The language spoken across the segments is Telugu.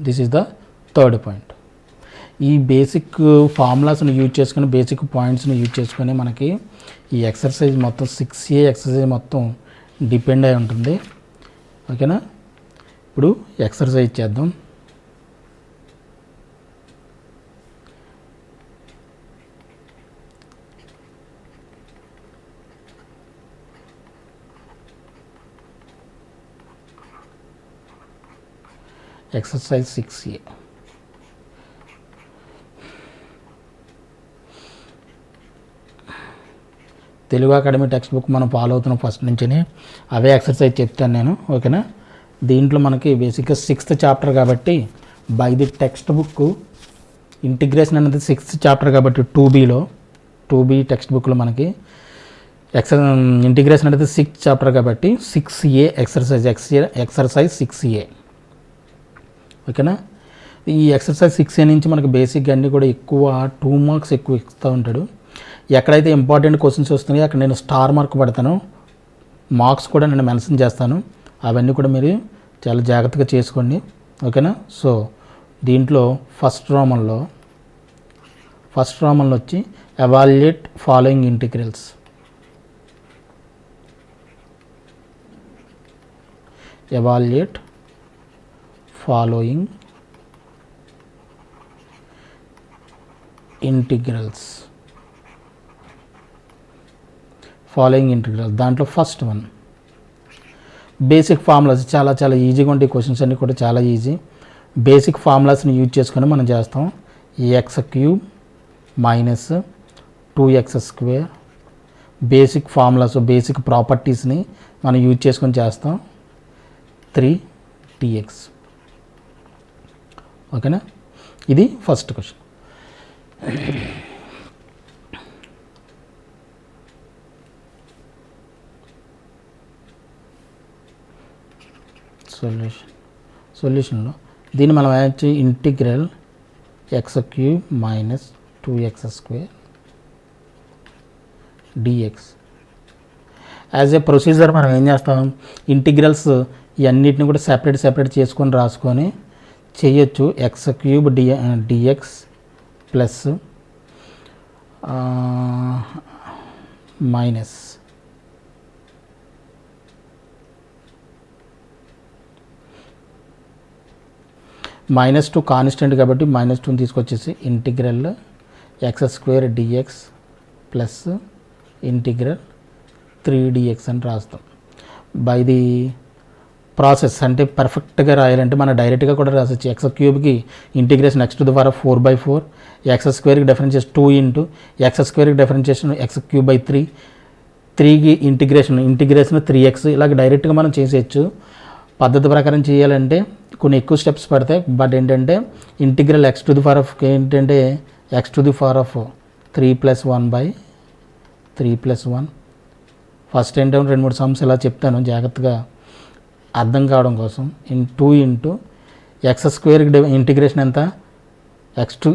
This is the third point. ఈ బేసిక్ ఫార్ములాస్ని యూజ్ చేసుకొని, బేసిక్ పాయింట్స్ని యూజ్ చేసుకొని మనకి ఈ ఎక్సర్సైజ్ మొత్తం 6A ఎక్సర్సైజ్ మొత్తం డిపెండ్ అయి ఉంటుంది. ఓకేనా? ఇప్పుడు ఎక్సర్సైజ్ చేద్దాం. Exercise 6A. Telugu academy text book మనం ఫాలో అవుతున్నాం ఫస్ట్ నుంచి, అవే ఎక్సర్సైజ్ చెప్తాను నేను. ఓకేనా? దీంట్లో మనకి బేసిక్గా 6th చాప్టర్ కాబట్టి by the text book integration అనేది 6th చాప్టర్ కాబట్టి 2B టెక్స్ట్ బుక్లో మనకి ఇంటిగ్రేషన్ అనేది 6th చాప్టర్ కాబట్టి 6A ఎక్సర్సైజ్ 6A. ఓకేనా? ఈ ఎక్సర్సైజ్ 6A నుంచి మనకి బేసిక్గా అన్నీ కూడా ఎక్కువ 2 మార్క్స్ ఎక్కువ ఇస్తూ ఉంటాడు. ఎక్కడైతే ఇంపార్టెంట్ క్వశ్చన్స్ వస్తున్నాయో అక్కడ నేను స్టార్ మార్క్ పెడతాను, మార్క్స్ కూడా నేను మెన్షన్ చేస్తాను. అవన్నీ కూడా మీరు చాలా జాగ్రత్తగా చేసుకోండి. ఓకేనా? సో దీంట్లో ఫస్ట్ రోమన్లో వచ్చి evaluate following integrals. Evaluate following integrals. దాంట్లో ఫస్ట్ వన్ బేసిక్ ఫార్ములాస్. చాలా చాలా ఈజీగా ఉంటాయి క్వశ్చన్స్ అన్నీ కూడా, చాలా ఈజీ. బేసిక్ ఫార్ములాస్ని యూజ్ చేసుకొని మనం చేస్తాం. x³ minus 2x². Basic formulas, basic ప్రాపర్టీస్ని మనం యూజ్ చేసుకొని చేస్తాం. 3dx. ఓకేనా? ఇది ఫస్ట్ క్వశ్చన్. సొల్యూషన్లో దీన్ని మనం add integral x³ minus 2x² dx. As a procedure మనం ఏం చేస్తాం, ఇంటిగ్రల్స్ ఇవన్నిటిని కూడా సెపరేట్ చేసుకొని రాసుకొని చేయొచ్చు. x³ dx plus minus -2 constant కాబట్టి -2 తీసుకొచ్చేసి integral x² dx plus integral 3dx అని రాస్తాం. బై ది ప్రాసెస్ అంటే పర్ఫెక్ట్గా రాయాలంటే మనం డైరెక్ట్గా కూడా రాసొచ్చు. x³ integration x⁴/4, x² differentiation 2 into x² differentiation x³ 3కి ఇంటిగ్రేషన్ 3x. ఇలాగ డైరెక్ట్గా మనం చేసేయచ్చు. పద్ధతి ప్రకారం చేయాలంటే కొన్ని ఎక్కువ స్టెప్స్ పడతాయి. బట్ ఏంటంటే ఇంటిగ్రల్ x⁴ ఏంటంటే x⁴ 3+1/3+1. ఫస్ట్ ఏంటంటే 2-3 సమ్స్ ఇలా చెప్తాను జాగ్రత్తగా అర్థం కావడం కోసం. 2 ఇంటూ x² ఇంటిగ్రేషన్ ఎంత, x⁴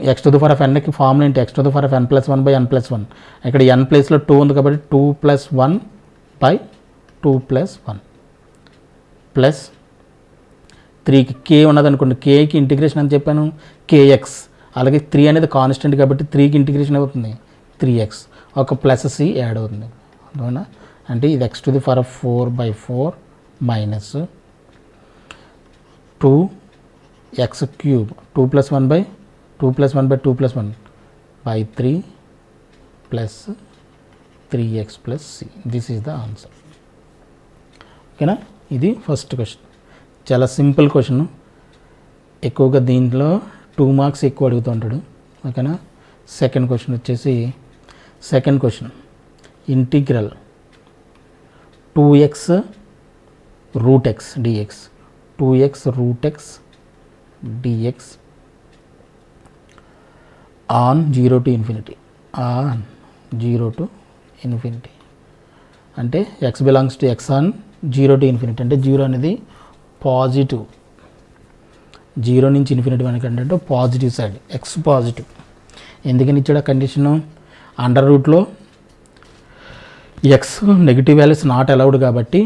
ఫార్ములా ఏంటి, x⁴n+1/n+1. ఇక్కడ n ప్లేస్లో 2 ఉంది కాబట్టి 2+1/2+1 ప్లస్ 3కి k ఉన్నదనుకోండి, kకి ఇంటిగ్రేషన్ అని చెప్పాను kx. అలాగే 3 అనేది కాన్స్టెంట్ కాబట్టి 3కి ఇంటిగ్రేషన్ అవుతుంది 3x. ఒక ప్లస్ c యాడ్ అవుతుంది. అవునా? అంటే ఇది x⁴/4 minus 2x³ 2+1/2+1/3 plus 3x plus c. This is the answer. ఓకేనా? ఇది ఫస్ట్ క్వశ్చన్. చాలా సింపుల్ క్వశ్చన్. ఎక్కువగా దీంట్లో 2 మార్క్స్ ఎక్కువ అడుగుతుంటాడు. ఓకేనా? సెకండ్ క్వశ్చన్ వచ్చేసి integral 2x √x dx 2x √x dx on 0 to ∞. అంటే x belongs to x on 0 to ∞. అంటే 0 అనేది పాజిటివ్, 0 నుంచి ∞ వరకు అంటే పాజిటివ్ సైడ్, x పాజిటివ్. ఎందుకని ఇచ్చాడు ఆ కండిషను, అండర్ రూట్లో x negative values not allowed కాబట్టి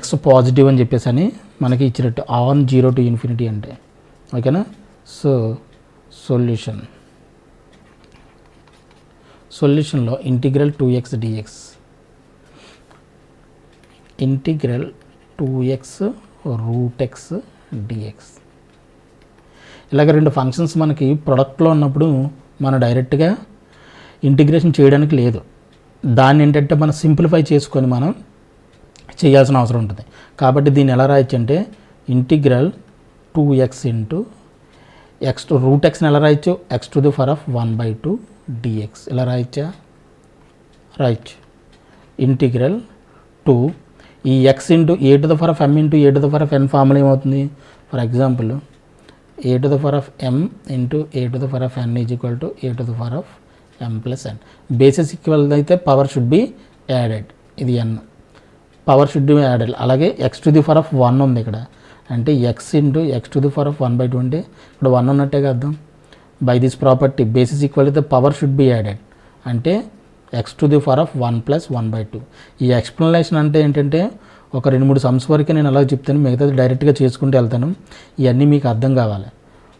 x పాజిటివ్ అని చెప్పేసి అని మనకి ఇచ్చినట్టు ఆన్ 0 to ∞ అంటే. ఓకేనా? సో సొల్యూషన్లో integral 2x dx, integral 2x root x dx. ఇలాగ రెండు ఫంక్షన్స్ మనకి ప్రొడక్ట్లో ఉన్నప్పుడు మనం డైరెక్ట్గా ఇంటిగ్రేషన్ చేయడానికి లేదు. దాన్ని ఏంటంటే మనం సింప్లిఫై చేసుకొని మనం చేయాల్సిన అవసరం ఉంటుంది. కాబట్టి దీన్ని ఎలా రాయొచ్చు అంటే integral 2x into x route xని ఎలా రాయొచ్చు, x⁴1/2 dx ఇలా రాయొచ్చా, రాయొచ్చు. ఇంటిగ్రల్ 2 ఈ x into a⁴m into a⁴n formula ఏమవుతుంది, for example a⁴m into a⁴n is equal to a⁴m+n. Basis equal అయితే పవర్ షుడ్ బి యాడెడ్, ఇది n power should be added. అలాగే x⁴1 ఉంది ఇక్కడ, అంటే x ఇంటూ x⁴1/2 అంటే ఇక్కడ 1 ఉన్నట్టే అర్థం. By this property basis equal అయితే పవర్ షుడ్ బి యాడెడ్, అంటే x⁴1 + 1/2. ఈ ఎక్స్ప్లెనేషన్ అంటే ఏంటంటే ఒక 2-3 సమ్స్ వరకే నేను అలా చెప్తాను, మిగతాది డైరెక్ట్గా చేసుకుంటూ వెళ్తాను. ఇవన్నీ మీకు అర్థం కావాలి.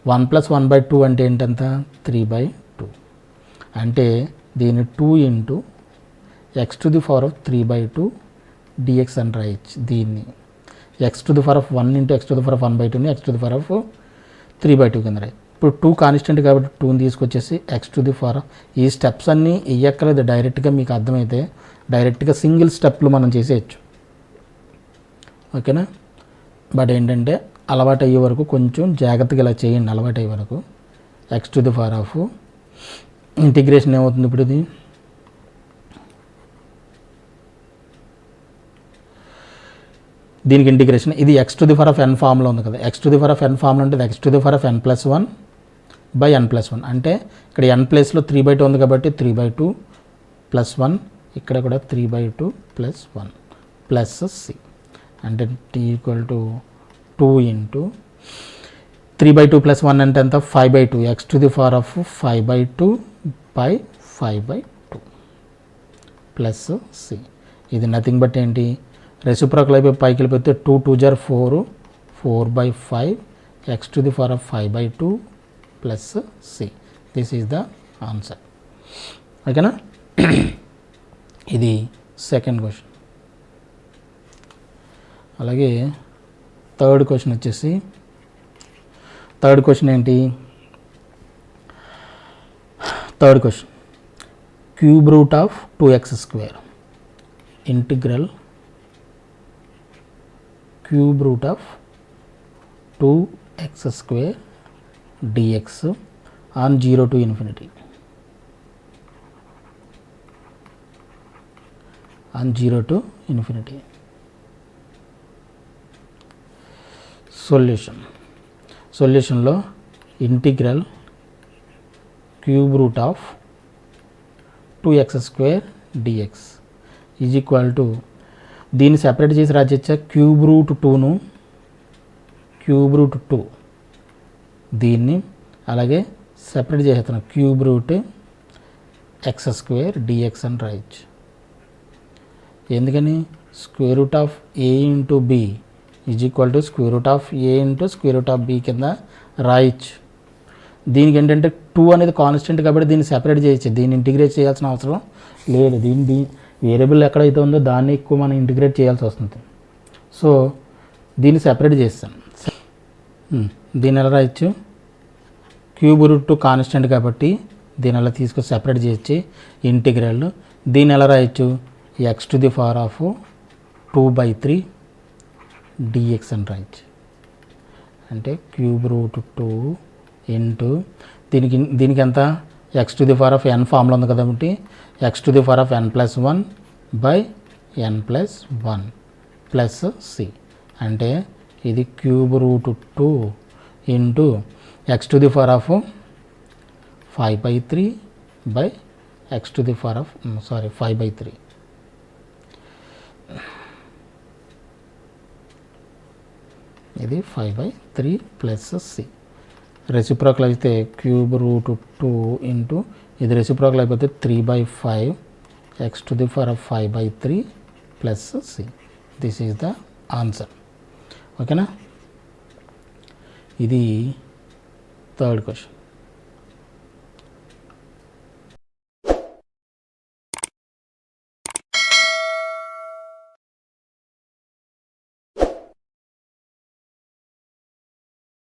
1 + 1/2 అంటే ఏంటంత 3/2, అంటే దీన్ని 2 ఇంటూ x⁴3/2 dx అని రాయొచ్చు. దీన్ని x⁴1 ఇంటూ x⁴1/2ని x⁴3/2 కింద రాయి. ఇప్పుడు 2 కాన్స్టెంట్ కాబట్టి 2ని తీసుకొచ్చేసి ఈ స్టెప్స్ అన్నీ ఇయ్యక్కర్లేదు, డైరెక్ట్గా మీకు అర్థమైతే డైరెక్ట్గా సింగిల్ స్టెప్లు మనం చేసేయచ్చు, ఓకేనా. బట్ ఏంటంటే అలవాటు అయ్యే వరకు కొంచెం జాగ్రత్తగా ఇలా చేయండి. అలవాటు అయ్యే వరకు x⁴ ఇంటిగ్రేషన్ ఏమవుతుంది ఇప్పుడు, ఇది దీనికి ఇంటిగ్రేషన్, ఇది x⁴n ఫామ్లో ఉంది కదా. x⁴n ఫామ్లో అంటే x⁴n+1/n+1, అంటే ఇక్కడ n ప్లేస్లో 3/2 ఉంది కాబట్టి 3/2 + 1, ఇక్కడ కూడా 3/2 + 1 ప్లస్ c, అంటే t = 2 ఇంటూ 3/2 + 1 అంటే ఎంత 5/2, x⁴5/2/5/2 ప్లస్ c. ఇది నథింగ్ బట్ ఏంటి, రెసిప్రోకల్ అయిపోయి పైకి వెళ్ళిపోతే 2 × 2 = 4, 4/5 x⁴5/2 plus c. This is the answer, ఓకేనా. ఇది సెకండ్ క్వశ్చన్. అలాగే థర్డ్ క్వశ్చన్ వచ్చేసి, థర్డ్ క్వశ్చన్ ఏంటి, third question cube root of 2x² integral cube root of 2x² dx on 0 to infinity, on 0 to infinity. సొల్యూషన్లో ఇంటిగ్రల్ cube root of 2x² dx is equal to, దీన్ని సెపరేట్ చేసి రాజచ్చా, క్యూబ్ రూట్ 2ను క్యూబ్ రూట్ 2 దీన్ని అలాగే సెపరేట్ చేసేస్తున్నాం, క్యూబ్ రూట్ x² dx అని రాయొచ్చు. ఎందుకని √a into b is equal to √a into √b కింద రాయొచ్చు. దీనికి ఏంటంటే 2 అనేది కాన్స్టెంట్ కాబట్టి దీన్ని సెపరేట్ చేయొచ్చు, దీన్ని ఇంటిగ్రేట్ చేయాల్సిన అవసరం లేదు. దీన్ని వేరియబుల్ ఎక్కడైతే ఉందో దాన్ని ఎక్కువ మనం ఇంటిగ్రేట్ చేయాల్సి వస్తుంది. సో దీన్ని సెపరేట్ చేస్తాను. దీన్ని ఎలా రాయొచ్చు, క్యూబ్ రూట్ 2 కాన్స్టెంట్ కాబట్టి దీని అలా తీసుకొని సెపరేట్ చేయొచ్చు ఇంటిగ్రల్. దీన్ని ఎలా రాయొచ్చు, x⁴2/3 dx అని రాయొచ్చు. అంటే క్యూబ్ రూట్ 2 ఇంటూ దీనికి ఎంత x⁴n ఫామ్లో ఉంది కాబట్టి x⁴n+1/n+1 ప్లస్ c, అంటే ఇది క్యూబ్ రూట్ 2 ఇంటూ x⁴5/3 ఇది 5/3 ప్లస్ c. రెసిప్రోకల్ అయితే క్యూబ్ రూట్ 2 ఇంటూ ఇది రెసిప్రోకల్ అయిపోతే 3/5 x⁴5/3 plus c. This is the answer, ఓకేనా. ఇది థర్డ్ క్వశ్చన్.